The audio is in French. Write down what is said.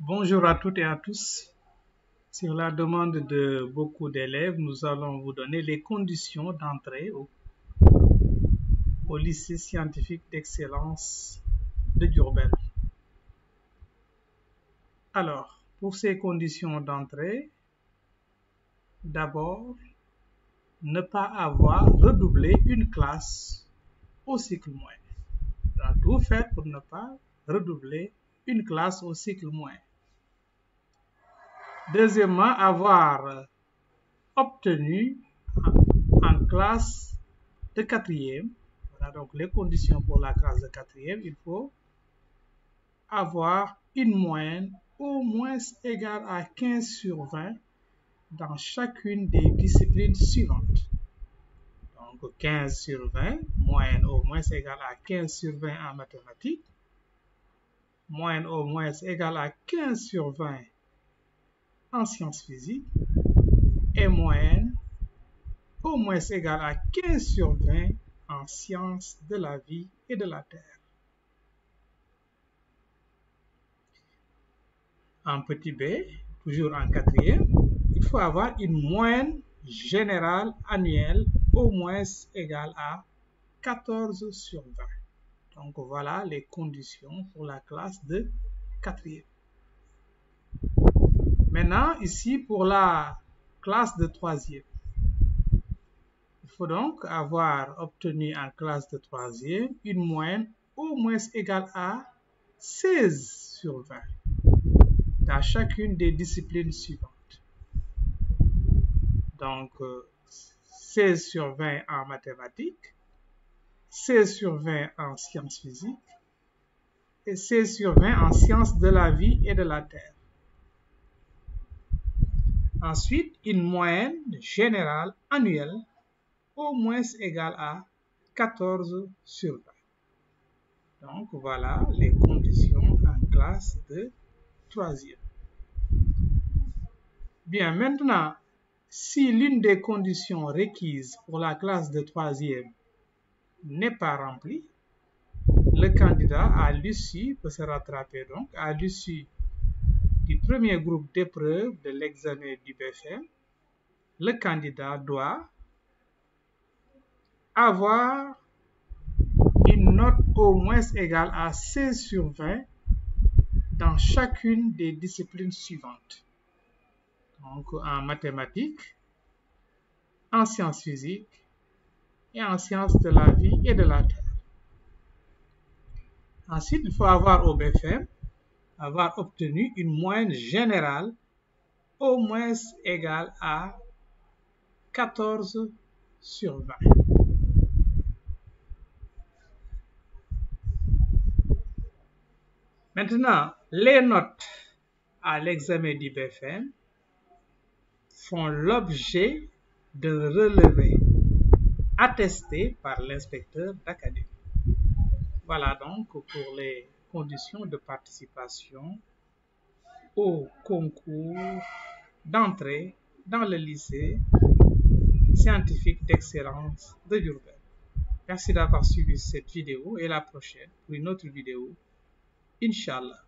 Bonjour à toutes et à tous. Sur la demande de beaucoup d'élèves, nous allons vous donner les conditions d'entrée au lycée scientifique d'excellence de Diourbel. Alors, pour ces conditions d'entrée, d'abord, ne pas avoir redoublé une classe au cycle moyen. On doit tout faire pour ne pas redoubler une classe au cycle moyen. Deuxièmement, avoir obtenu en classe de quatrième, voilà donc les conditions pour la classe de quatrième, il faut avoir une moyenne au moins égale à 15 sur 20 dans chacune des disciplines suivantes. Donc 15 sur 20, moyenne au moins égale à 15 sur 20 en mathématiques, moyenne au moins égale à 15 sur 20 en sciences physiques et moyenne au moins égale à 15 sur 20 en sciences de la vie et de la terre. En petit b, toujours en quatrième, il faut avoir une moyenne générale annuelle au moins égale à 14 sur 20. Donc voilà les conditions pour la classe de quatrième. Maintenant, ici pour la classe de troisième, il faut donc avoir obtenu en classe de troisième une moyenne au moins égale à 16 sur 20 dans chacune des disciplines suivantes. Donc, 16 sur 20 en mathématiques, 16 sur 20 en sciences physiques et 16 sur 20 en sciences de la vie et de la terre. Ensuite, une moyenne générale annuelle au moins égale à 14 sur 20. Donc, voilà les conditions en classe de troisième. Bien, maintenant, si l'une des conditions requises pour la classe de troisième n'est pas remplie, le candidat à l'issue peut se rattraper donc à l'issue du premier groupe d'épreuves de l'examen du BFM. Le candidat doit avoir une note au moins égale à 16 sur 20 dans chacune des disciplines suivantes. Donc en mathématiques, en sciences physiques et en sciences de la vie et de la terre. Ensuite, il faut avoir au BFM avoir obtenu une moyenne générale au moins égale à 14 sur 20. Maintenant, les notes à l'examen du BFM font l'objet d'un relevé attesté par l'inspecteur d'académie. Voilà donc pour les conditions de participation au concours d'entrée dans le lycée scientifique d'excellence de Diourbel. Merci d'avoir suivi cette vidéo et la prochaine pour une autre vidéo, Inch'Allah.